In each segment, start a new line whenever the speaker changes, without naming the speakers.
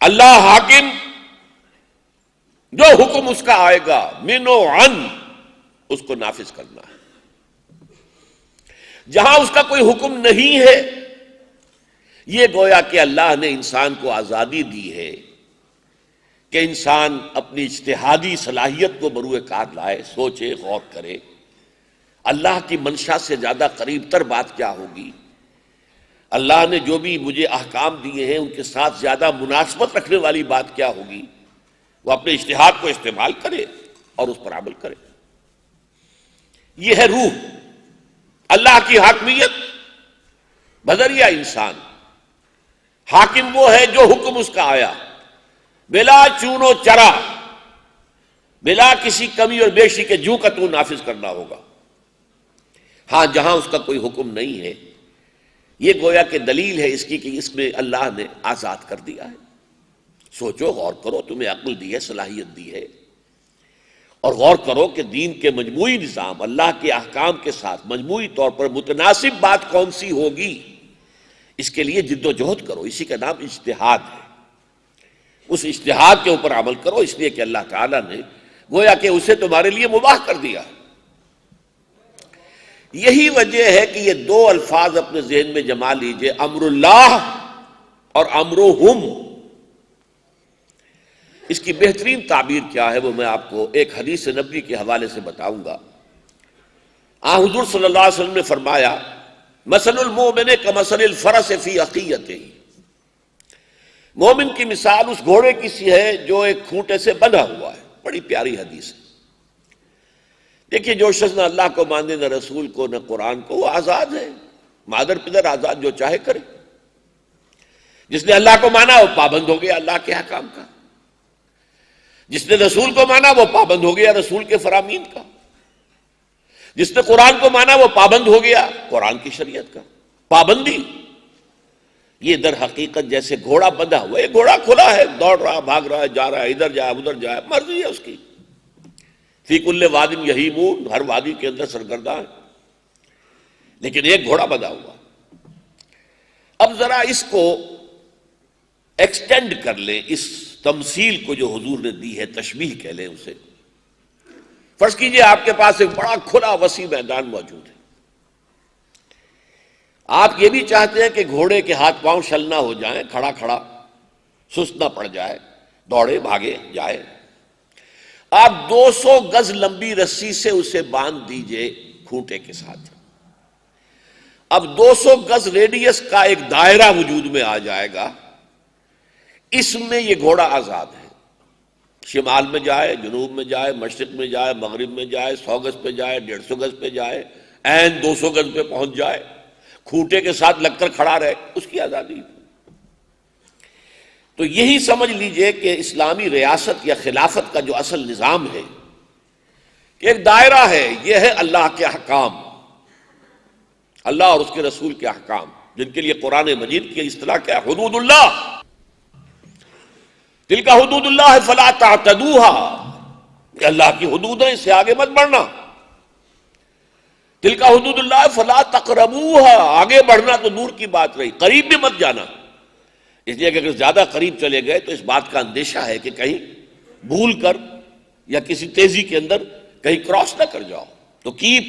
اللہ حاکم، جو حکم اس کا آئے گا من و عن اس کو نافذ کرنا ہے۔ جہاں اس کا کوئی حکم نہیں ہے، یہ گویا کہ اللہ نے انسان کو آزادی دی ہے کہ انسان اپنی اجتہادی صلاحیت کو بروئے کار لائے، سوچے، غور کرے اللہ کی منشا سے زیادہ قریب تر بات کیا ہوگی، اللہ نے جو بھی مجھے احکام دیے ہیں ان کے ساتھ زیادہ مناسبت رکھنے والی بات کیا ہوگی، وہ اپنے اجتہاد کو استعمال کرے اور اس پر عمل کرے۔ یہ ہے روح اللہ کی حاکمیت بذریعہ انسان۔ حاکم وہ ہے جو حکم اس کا آیا بلا چون و چرا، بلا کسی کمی اور بیشی کے جو کا تو نافذ کرنا ہوگا۔ ہاں جہاں اس کا کوئی حکم نہیں ہے، یہ گویا کہ دلیل ہے اس کی کہ اس میں اللہ نے آزاد کر دیا ہے۔ سوچو، غور کرو، تمہیں عقل دی ہے، صلاحیت دی ہے، اور غور کرو کہ دین کے مجموعی نظام اللہ کے احکام کے ساتھ مجموعی طور پر متناسب بات کون سی ہوگی، اس کے لیے جد و جہد کرو۔ اسی کا نام اجتہاد ہے۔ اس اجتہاد کے اوپر عمل کرو، اس لیے کہ اللہ تعالیٰ نے گویا کہ اسے تمہارے لیے مباح کر دیا۔ یہی وجہ ہے کہ یہ دو الفاظ اپنے ذہن میں جما لیجئے، امر اللہ اور امرہم۔ اس کی بہترین تعبیر کیا ہے وہ میں آپ کو ایک حدیث نبوی کے حوالے سے بتاؤں گا۔ حضور صلی اللہ علیہ وسلم نے فرمایا، مثل المؤمن کمثل الفرس فی عقیتہ، مومن کی مثال اس گھوڑے کی سی ہے جو ایک کھوٹے سے بندھا ہوا ہے۔ بڑی پیاری حدیث ہے۔ دیکھیے، جو شخص نہ اللہ کو مانے، نہ رسول کو، نہ قرآن کو، وہ آزاد ہے، مادر پدر آزاد، جو چاہے کرے۔ جس نے اللہ کو مانا وہ پابند ہو گیا اللہ کے احکام کا، جس نے رسول کو مانا وہ پابند ہو گیا رسول کے فرامین کا، جس نے قرآن کو مانا وہ پابند ہو گیا قرآن کی شریعت کا۔ پابندی یہ در حقیقت جیسے گھوڑا بندھا ہوا ہے، گھوڑا کھلا ہے، دوڑ رہا، بھاگ رہا ہے، جا رہا ہے، ادھر جائے ادھر جائے، مرضی ہے اس کی، فی کل واد یہیمون، ہر وادی کے اندر سرگرداں ہے، لیکن ایک گھوڑا بندھا ہوا۔ اب ذرا اس کو ایکسٹینڈ کر لیں، اس تمثیل کو جو حضور نے دی ہے، تشبیہ کہہ لیں اسے۔ فرض کیجئے آپ کے پاس ایک بڑا کھلا وسیع میدان موجود ہے، آپ یہ بھی چاہتے ہیں کہ گھوڑے کے ہاتھ پاؤں شل نہ ہو جائیں، کھڑا کھڑا سست نہ پڑ جائے، دوڑے بھاگے جائے۔ آپ 200 گز لمبی رسی سے اسے باندھ دیجئے کھوٹے کے ساتھ، اب 200 گز ریڈیس کا ایک دائرہ وجود میں آ جائے گا، اس میں یہ گھوڑا آزاد ہے، شمال میں جائے، جنوب میں جائے، مشرق میں جائے، مغرب میں جائے، 100 گز پہ جائے، 150 گز پہ جائے، عین 200 گز پہ پہنچ جائے، کھوٹے کے ساتھ لگ کر کھڑا رہے، اس کی آزادی۔ تو یہی سمجھ لیجئے کہ اسلامی ریاست یا خلافت کا جو اصل نظام ہے کہ ایک دائرہ ہے، یہ ہے اللہ کے احکام، اللہ اور اس کے رسول کے احکام، جن کے لیے قرآن مجید کی اصطلاح کیا ہے؟ حدود اللہ۔ تلک حدود اللہ فلا تعتدوها، یہ اللہ کی حدود ہیں، اس سے آگے مت بڑھنا۔ تلک حدود اللہ فلا تقربوها، آگے بڑھنا تو دور کی بات رہی، قریب بھی مت جانا، اس لیے کہ اگر زیادہ قریب چلے گئے تو اس بات کا اندیشہ ہے کہ کہیں بھول کر یا کسی تیزی کے اندر کہیں کراس نہ کر جاؤ، تو keep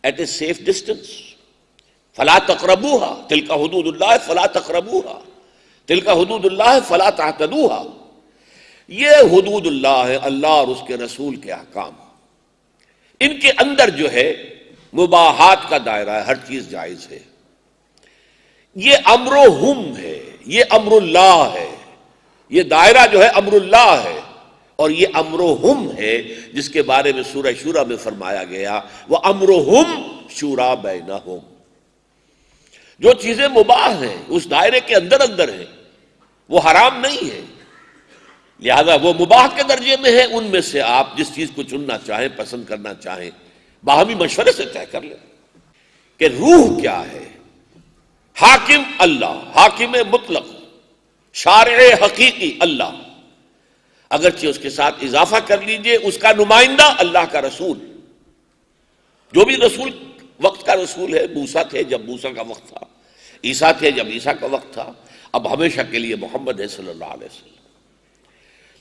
it a safe distance. فلا تقربوها، تلک حدود اللہ فلا تقربوها، تلک حدود اللہ فلا تعتدوها۔ یہ حدود اللہ ہے، اللہ اور اس کے رسول کے احکام، ان کے اندر جو ہے مباحات کا دائرہ ہے، ہر چیز جائز ہے۔ یہ امرہم ہے، یہ امر اللہ ہے، یہ دائرہ جو ہے امر اللہ ہے، اور یہ امرہم ہے جس کے بارے میں سورہ شورى میں فرمایا گیا وَأَمْرُهُمْ شُورَى بَيْنَهُمْ۔ جو چیزیں مباح ہیں اس دائرے کے اندر اندر ہیں، وہ حرام نہیں ہے، لہذا وہ مباح کے درجے میں ہے، ان میں سے آپ جس چیز کو چننا چاہیں، پسند کرنا چاہیں، باہمی مشورے سے طے کر لیں۔ کہ روح کیا ہے؟ حاکم اللہ، حاکم مطلق، شارع حقیقی اللہ، اگرچہ اس کے ساتھ اضافہ کر لیجئے اس کا نمائندہ اللہ کا رسول، جو بھی رسول وقت کا رسول ہے۔ موسیٰ تھے جب موسیٰ کا وقت تھا، عیسیٰ تھے جب عیسیٰ کا وقت تھا، اب ہمیشہ کے لیے محمد ہے صلی اللہ علیہ وسلم.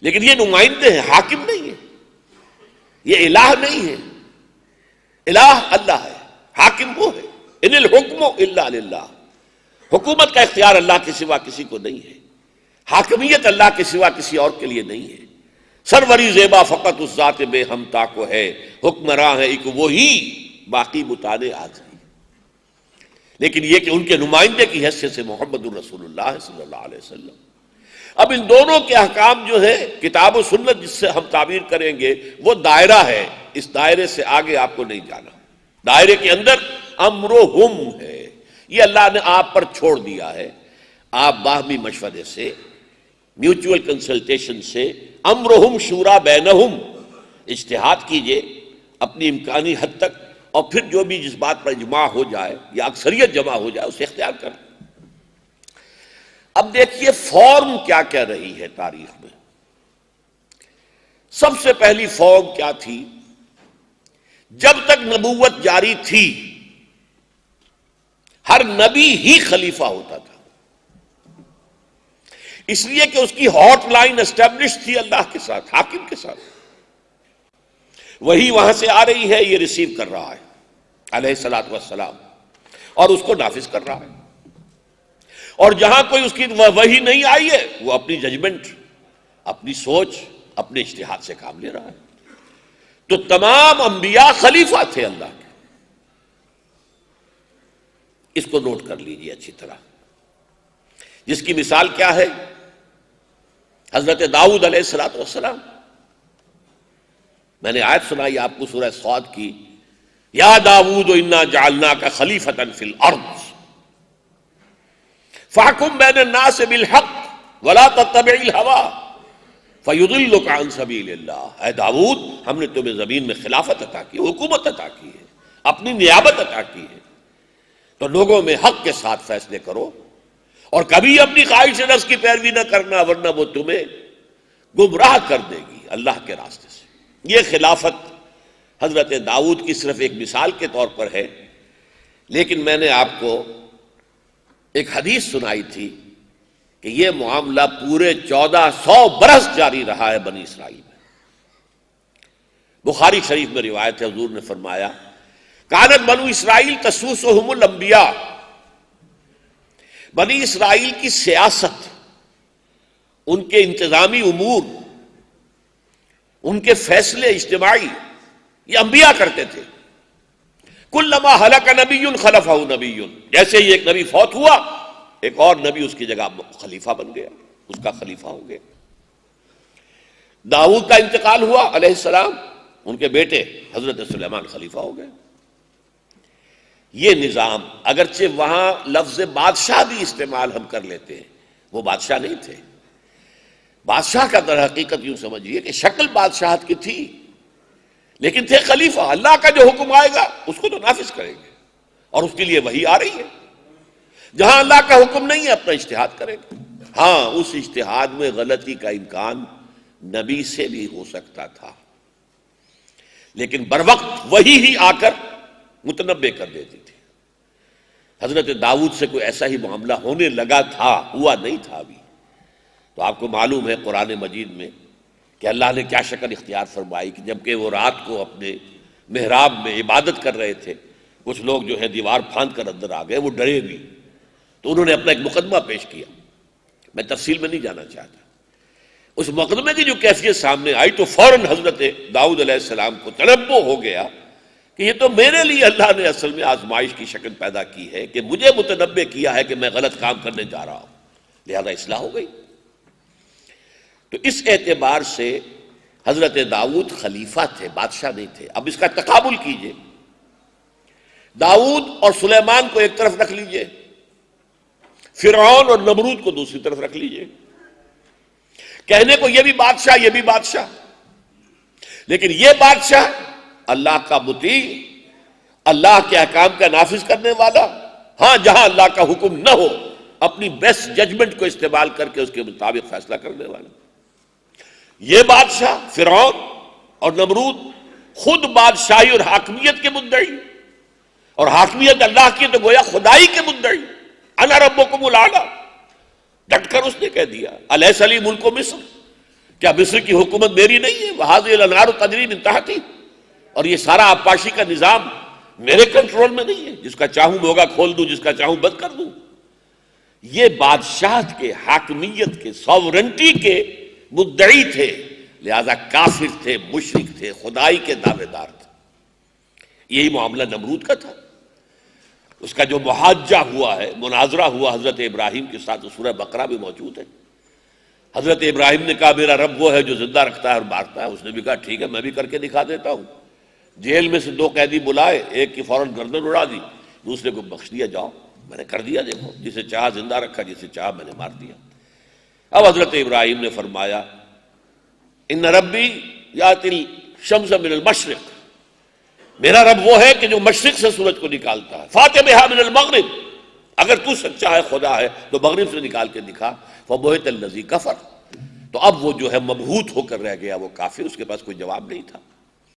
لیکن یہ نمائندے ہیں، حاکم نہیں ہے، یہ الہ نہیں ہے. الہ اللہ ہے، حاکم وہ ہے. ان الحکم الا للہ، حکومت کا اختیار اللہ کے سوا کسی کو نہیں ہے، حاکمیت اللہ کے سوا کسی اور کے لیے نہیں ہے. سروری زیبا فقط اس ذات بے ہمتا کو ہے، حکمراں ہے ایک وہی، باقی بتانے آج نہیں. لیکن یہ کہ ان کے نمائندے کی حیثیت سے محمد الرسول اللہ صلی اللہ علیہ وسلم. اب ان دونوں کے احکام جو ہے کتاب و سنت جس سے ہم تعبیر کریں گے وہ دائرہ ہے، اس دائرے سے آگے آپ کو نہیں جانا. دائرے کے اندر امرہم ہے، یہ اللہ نے آپ پر چھوڑ دیا ہے. آپ باہمی مشورے سے، میوچول کنسلٹیشن سے، امرہم شورا بینہم، اجتہاد کیجئے اپنی امکانی حد تک، اور پھر جو بھی جس بات پر اجماع ہو جائے یا اکثریت جمع ہو جائے اسے اختیار کریں. اب دیکھیے فارم کیا کہہ رہی ہے تاریخ میں. سب سے پہلی فارم کیا تھی؟ جب تک نبوت جاری تھی ہر نبی ہی خلیفہ ہوتا تھا، اس لیے کہ اس کی ہاٹ لائن اسٹیبلش تھی اللہ کے ساتھ، حاکم کے ساتھ. وہی وہاں سے آ رہی ہے، یہ ریسیو کر رہا ہے علیہ الصلوۃ والسلام، اور اس کو نافذ کر رہا ہے. اور جہاں کوئی اس کی وحی نہیں آئی ہے وہ اپنی ججمنٹ، اپنی سوچ، اپنے اجتہاد سے کام لے رہا ہے. تو تمام انبیاء خلیفہ تھے اللہ کے. اس کو نوٹ کر لیجیے اچھی طرح، جس کی مثال کیا ہے؟ حضرت داؤد علیہ الصلوۃ والسلام. میں نے آیت سنائی آپ کو سورہ صاد کی، یا داؤد انا جعلناک خلیفۃ فی الارض فاحکم بین الناس بالحق ولا تتبع الہوی فیضلک عن سبیل اللہ. اے داؤد، ہم نے تمہیں زمین میں خلافت عطا کی، حکومت عطا کی ہے، اپنی نیابت عطا کی ہے، تو لوگوں میں حق کے ساتھ فیصلے کرو اور کبھی اپنی خواہش نفس کی پیروی نہ کرنا، ورنہ وہ تمہیں گمراہ کر دے گی اللہ کے راستے سے. یہ خلافت حضرت داؤد کی صرف ایک مثال کے طور پر ہے. لیکن میں نے آپ کو ایک حدیث سنائی تھی کہ یہ معاملہ پورے 1400 برس جاری رہا ہے بنی اسرائیل میں. بخاری شریف میں روایت ہے، حضور نے فرمایا کانت بنو اسرائیل تسوسہم الانبیاء، بنی اسرائیل کی سیاست، ان کے انتظامی امور، ان کے فیصلے اجتماعی یہ انبیاء کرتے تھے. کلما ہلک نبی خلفہ نبی، جیسے ہی ایک نبی فوت ہوا ایک اور نبی اس کی جگہ خلیفہ بن گیا، اس کا خلیفہ ہو گیا. داؤد کا انتقال ہوا علیہ السلام، ان کے بیٹے حضرت سلیمان خلیفہ ہو گئے. یہ نظام، اگرچہ وہاں لفظ بادشاہ بھی استعمال ہم کر لیتے ہیں، وہ بادشاہ نہیں تھے. بادشاہ کا در حقیقت یوں سمجھیے کہ شکل بادشاہت کی تھی، لیکن تھے خلیفہ. اللہ کا جو حکم آئے گا اس کو تو نافذ کریں گے، اور اس کے لیے وہی آ رہی ہے. جہاں اللہ کا حکم نہیں ہے اپنا اجتہاد کریں گے. ہاں، اس اجتہاد میں غلطی کا امکان نبی سے بھی ہو سکتا تھا، لیکن بروقت وہی ہی آ کر متنبع کر دیتی تھی. حضرت داؤد سے کوئی ایسا ہی معاملہ ہونے لگا تھا، ہوا نہیں تھا ابھی. تو آپ کو معلوم ہے قرآن مجید میں کہ اللہ نے کیا شکل اختیار فرمائی کہ جبکہ وہ رات کو اپنے محراب میں عبادت کر رہے تھے، کچھ لوگ جو ہے دیوار پھاند کر اندر آ گئے، وہ ڈرے بھی، تو انہوں نے اپنا ایک مقدمہ پیش کیا. میں تفصیل میں نہیں جانا چاہتا. اس مقدمے کی جو کیفیت سامنے آئی تو فوراً حضرت داؤد علیہ السلام کو تنبؤ ہو گیا کہ یہ تو میرے لیے اللہ نے اصل میں آزمائش کی شکل پیدا کی ہے کہ مجھے متنبع کیا ہے کہ میں غلط کام کرنے جا رہا ہوں، لہذا اصلاح ہو گئی. تو اس اعتبار سے حضرت داؤد خلیفہ تھے، بادشاہ نہیں تھے. اب اس کا تقابل کیجئے، داؤد اور سلیمان کو ایک طرف رکھ لیجئے، فرعون اور نمرود کو دوسری طرف رکھ لیجئے. کہنے کو یہ بھی بادشاہ، یہ بھی بادشاہ، لیکن یہ بادشاہ اللہ کا مطیع، اللہ کے احکام کا نافذ کرنے والا. ہاں، جہاں اللہ کا حکم نہ ہو اپنی بیسٹ ججمنٹ کو استعمال کر کے اس کے مطابق فیصلہ کرنے والا. یہ بادشاہ فرعون اور نمرود خود بادشاہی اور حاکمیت کے مدعی، اور حاکمیت اللہ کی تو گویا خدائی کے مدعی. انا ربکم الاعلی، ڈٹ کر اس نے کہہ دیا الیس لی ملک مصر، کیا مصر کی حکومت میری نہیں ہے؟ وہذہ الانہار تجری من تحتی، اور یہ سارا آبپاشی کا نظام میرے کنٹرول میں نہیں ہے، جس کا چاہوں موگا کھول دوں، جس کا چاہوں بند کر دوں۔ یہ بادشاہت کے، حاکمیت کے، ساورنٹی کے مدعی تھے، لہذا کافر تھے، مشرک تھے، خدائی کے دعوے دار تھے۔ یہی معاملہ نمرود کا تھا۔ اس کا جو محاجہ ہوا ہے، مناظرہ ہوا حضرت ابراہیم کے ساتھ، سورہ بقرہ میں موجود ہے۔ حضرت ابراہیم نے کہا میرا رب وہ ہے جو زندہ رکھتا ہے اور مارتا ہے۔ اس نے بھی کہا ٹھیک ہے، میں بھی کر کے دکھا دیتا ہوں۔ جیل میں سے 2 قیدی بلائے، ایک کی فوراً گردن اڑا دی، دوسرے کو بخش دیا، جاؤ میں نے کر دیا، دیکھو جسے چاہا زندہ رکھا، جسے چاہا میں نے مار دیا۔ اب حضرت ابراہیم نے فرمایا ان ربی یاتی الشمس من المشرق، میرا رب وہ ہے کہ جو مشرق سے سورج کو نکالتا ہے، فاتح بہا من المغرب، اگر تو سچا ہے، خدا ہے، تو مغرب سے نکال کے دکھا، فبہت الذی کفر، تو اب وہ جو ہے مبہوت ہو کر رہ گیا وہ کافر، اس کے پاس کوئی جواب نہیں تھا۔